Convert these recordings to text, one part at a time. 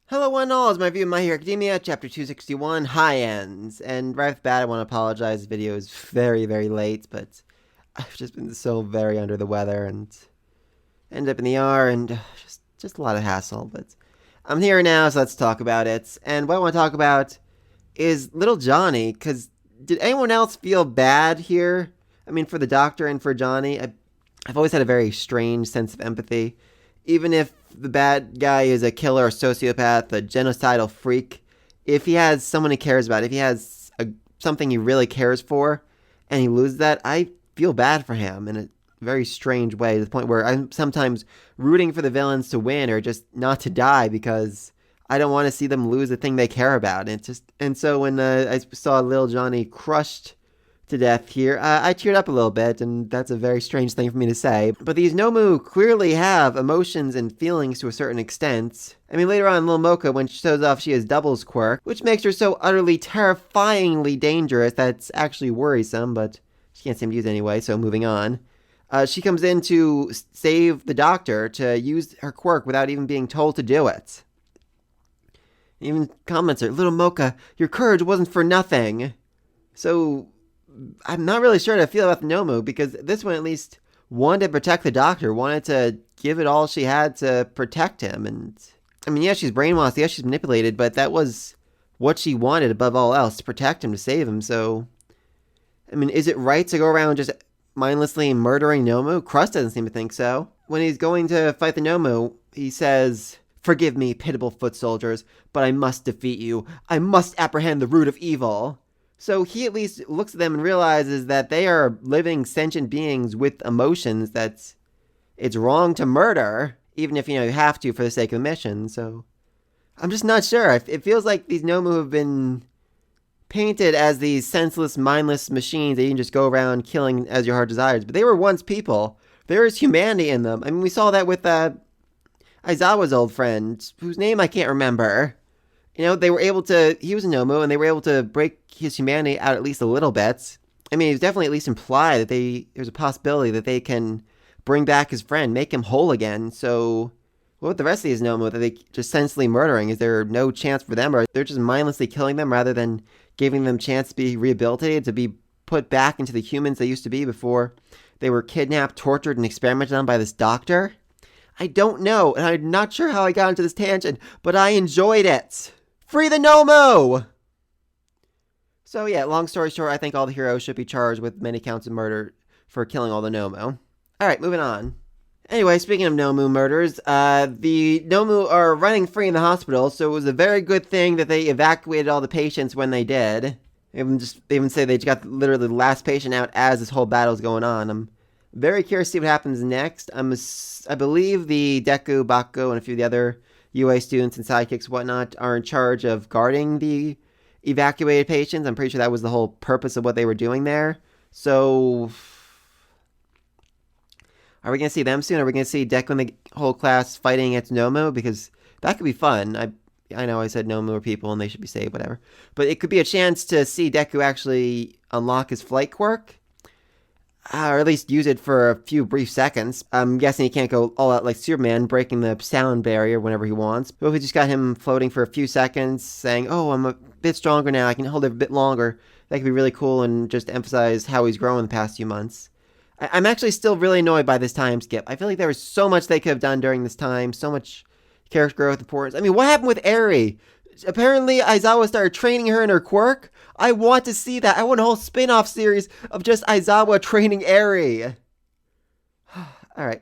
Hello one and all, it's my review of My Hero Academia, Chapter 261, High Ends. And right off the bat, I want to apologize, this video is very, very late, but I've just been so very under the weather and ended up in the ER and just a lot of hassle, but I'm here now, so let's talk about it. And what I want to talk about is little Johnny, because did anyone else feel bad here? I mean, for the doctor and for Johnny, I've always had a very strange sense of empathy. Even if the bad guy is a killer, a sociopath, a genocidal freak, if he has someone he cares about, if he has something he really cares for, and he loses that, I feel bad for him in a very strange way, to the point where I'm sometimes rooting for the villains to win or just not to die because I don't want to see them lose the thing they care about. And so when I saw little Johnny crushed to death here, I teared up a little bit, and that's a very strange thing for me to say. But these Nomu clearly have emotions and feelings to a certain extent. I mean, later on, Lil Mocha, when she shows off she has Double's quirk, which makes her so utterly terrifyingly dangerous that's actually worrisome, but she can't seem to use it anyway, so moving on. She comes in to save the doctor, to use her quirk without even being told to do it. Even comments her, "Little Mocha, your courage wasn't for nothing." So I'm not really sure how to feel about the Nomu, because this one at least wanted to protect the doctor, wanted to give it all she had to protect him. And I mean, yeah, she's brainwashed, yeah, she's manipulated, but that was what she wanted above all else, to protect him, to save him. So, I mean, is it right to go around just mindlessly murdering Nomu? Crust doesn't seem to think so. When he's going to fight the Nomu, he says, "Forgive me, pitiable foot soldiers, but I must defeat you. I must apprehend the root of evil." So he at least looks at them and realizes that they are living sentient beings with emotions, that it's wrong to murder, even if, you have to for the sake of the mission. So I'm just not sure. It feels like these Nomu have been painted as these senseless, mindless machines that you can just go around killing as your heart desires. But they were once people. There is humanity in them. I mean, we saw that with Aizawa's old friend, whose name I can't remember. They were able to, he was a Nomu, and they were able to break his humanity out at least a little bit. I mean, it was definitely at least implied that there's a possibility that they can bring back his friend, make him whole again. So, what with the rest of these Nomu that they just senselessly murdering? Is there no chance for them, or they're just mindlessly killing them rather than giving them a chance to be rehabilitated, to be put back into the humans they used to be before they were kidnapped, tortured, and experimented on by this doctor? I don't know, and I'm not sure how I got into this tangent, but I enjoyed it. Free the Nomu! So yeah, long story short, I think all the heroes should be charged with many counts of murder for killing all the Nomu. Alright, moving on. Anyway, speaking of Nomu murders, the Nomu are running free in the hospital, so it was a very good thing that they evacuated all the patients when they did. They even say they got literally the last patient out as this whole battle's going on. I'm very curious to see what happens next. I believe the Deku, Bakugo, and a few of the other UA students and sidekicks and whatnot are in charge of guarding the evacuated patients. I'm pretty sure that was the whole purpose of what they were doing there. So, are we going to see them soon? Are we going to see Deku and the whole class fighting against Nomu? Because that could be fun. I know I said Nomu are people and they should be saved, whatever. But it could be a chance to see Deku actually unlock his flight quirk. Or at least use it for a few brief seconds. I'm guessing he can't go all out like Superman, breaking the sound barrier whenever he wants. But if we just got him floating for a few seconds, saying, "Oh, I'm a bit stronger now, I can hold it a bit longer," that could be really cool and just emphasize how he's grown in the past few months. I'm actually still really annoyed by this time skip. I feel like there was so much they could have done during this time, so much character growth, importance. I mean, what happened with Eri? Apparently, Aizawa started training her in her quirk. I want to see that. I want a whole spin-off series of just Aizawa training Eri. Alright.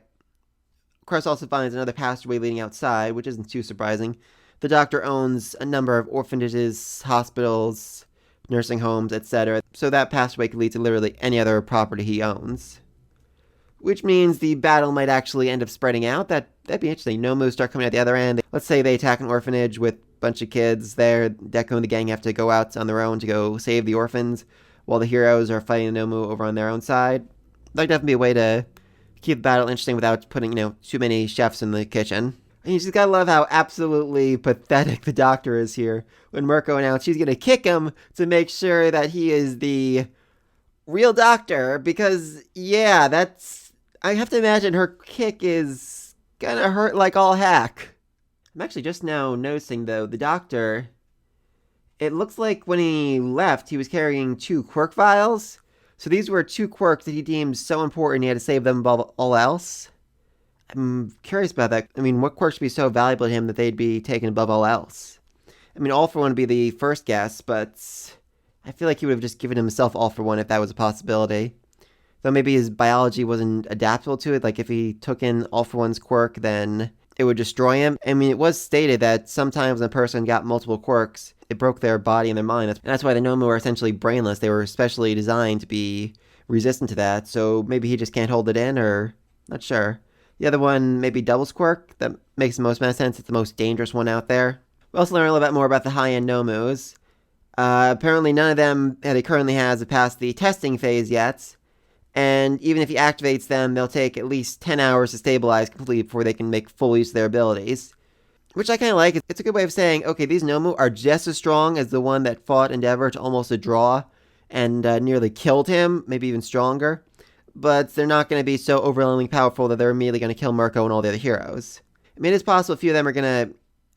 Of course, also finds another passageway leading outside, which isn't too surprising. The doctor owns a number of orphanages, hospitals, nursing homes, etc. So that passageway could lead to literally any other property he owns. Which means the battle might actually end up spreading out. That'd be interesting. Nomu start coming out the other end. Let's say they attack an orphanage with bunch of kids there. Deku and the gang have to go out on their own to go save the orphans, while the heroes are fighting the Nomu over on their own side. That'd definitely be a way to keep the battle interesting without putting, too many chefs in the kitchen. And you just gotta love how absolutely pathetic the doctor is here when Mirko announced she's gonna kick him to make sure that he is the real doctor, because, yeah, I have to imagine her kick is gonna hurt like all heck. I'm actually just now noticing, though, the doctor, it looks like when he left, he was carrying 2 quirk vials. So these were 2 quirks that he deemed so important he had to save them above all else. I'm curious about that. I mean, what quirks would be so valuable to him that they'd be taken above all else? I mean, All for One would be the first guess, but I feel like he would have just given himself All for One if that was a possibility. Though maybe his biology wasn't adaptable to it. Like if he took in All for One's quirk, then it would destroy him. I mean, it was stated that sometimes when a person got multiple quirks, it broke their body and their mind. And that's why the Nomu are essentially brainless. They were specially designed to be resistant to that. So maybe he just can't hold it in, or not sure. The other one, maybe Devil's Quirk. That makes the most amount of sense. It's the most dangerous one out there. We also learn a little bit more about the high-end Nomus. Apparently none of them that he currently has have passed the testing phase yet. And even if he activates them, they'll take at least 10 hours to stabilize completely before they can make full use of their abilities. Which I kind of like. It's a good way of saying, okay, these Nomu are just as strong as the one that fought Endeavor to almost a draw and nearly killed him, maybe even stronger. But they're not going to be so overwhelmingly powerful that they're immediately going to kill Mirko and all the other heroes. I mean, it's possible a few of them are going to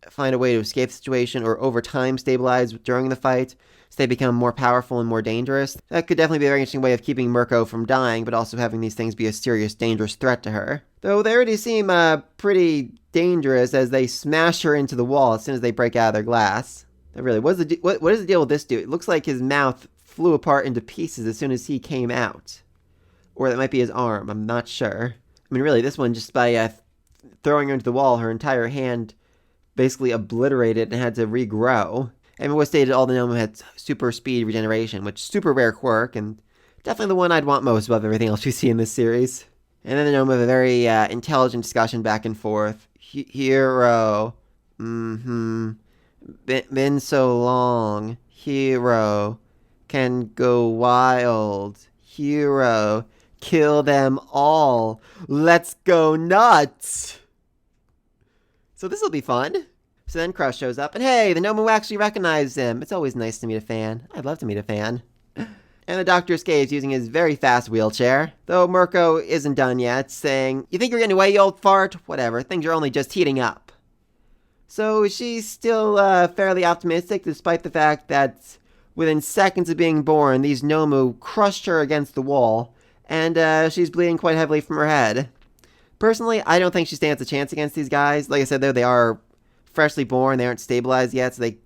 find a way to escape the situation or over time stabilize during the fight, so they become more powerful and more dangerous. That could definitely be a very interesting way of keeping Mirko from dying, but also having these things be a serious, dangerous threat to her. Though they already seem pretty dangerous as they smash her into the wall as soon as they break out of their glass. Really, what is the deal with this dude? It looks like his mouth flew apart into pieces as soon as he came out. Or that might be his arm, I'm not sure. I mean, really, this one, just by throwing her into the wall, her entire hand basically obliterated and had to regrow. And it was stated all the Nomu had super speed regeneration, which is super rare quirk, and definitely the one I'd want most above everything else we see in this series. And then the Nomu have a very intelligent discussion back and forth. Hero. Been so long. Hero. Can go wild. Hero. Kill them all. Let's go nuts. So this will be fun. So then Crush shows up, and hey, the Nomu actually recognizes him. It's always nice to meet a fan. I'd love to meet a fan. And the doctor escapes using his very fast wheelchair. Though Mirko isn't done yet, saying, "You think you're getting away, you old fart? Whatever, things are only just heating up." So she's still fairly optimistic, despite the fact that within seconds of being born, these Nomu crushed her against the wall, and she's bleeding quite heavily from her head. Personally, I don't think she stands a chance against these guys. Like I said, though, they are freshly born, they aren't stabilized yet, so they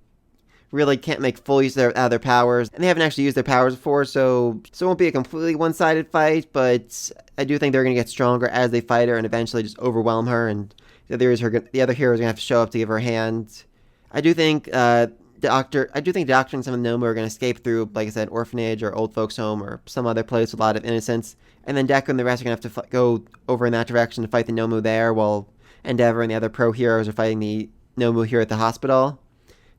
really can't make full use of their powers, and they haven't actually used their powers before, so it won't be a completely one-sided fight, but I do think they're going to get stronger as they fight her and eventually just overwhelm her, and the other heroes are going to have to show up to give her a hand. I do think Doctor and some of the Nomu are going to escape through, like I said, orphanage or old folks' home or some other place with a lot of innocence, and then Deku and the rest are going to have to go over in that direction to fight the Nomu there, while Endeavor and the other pro heroes are fighting the Nomu here at the hospital.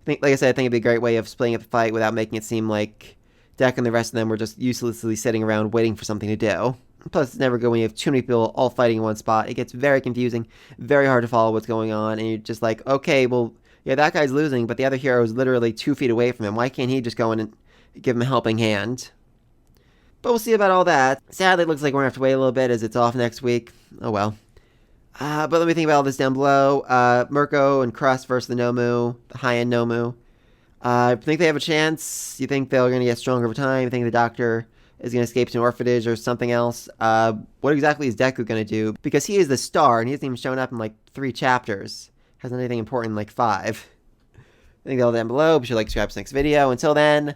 Like I said, I think it'd be a great way of splitting up the fight without making it seem like Deku and the rest of them were just uselessly sitting around waiting for something to do. Plus, it's never good when you have too many people all fighting in one spot. It gets very confusing, very hard to follow what's going on, and you're just like, okay, well, yeah, that guy's losing, but the other hero is literally 2 feet away from him. Why can't he just go in and give him a helping hand? But we'll see about all that. Sadly, it looks like we're going to have to wait a little bit as it's off next week. Oh well. But let me think about all this down below. Mirko and Crust versus the Nomu, the high-end Nomu. Think they have a chance? You think they're going to get stronger over time? You think the doctor is going to escape to an orphanage or something else? What exactly is Deku going to do? Because he is the star, and he hasn't even shown up in like 3 chapters. Hasn't anything important in like 5. I think they'll down below. Be sure to like, subscribe to the next video. Until then,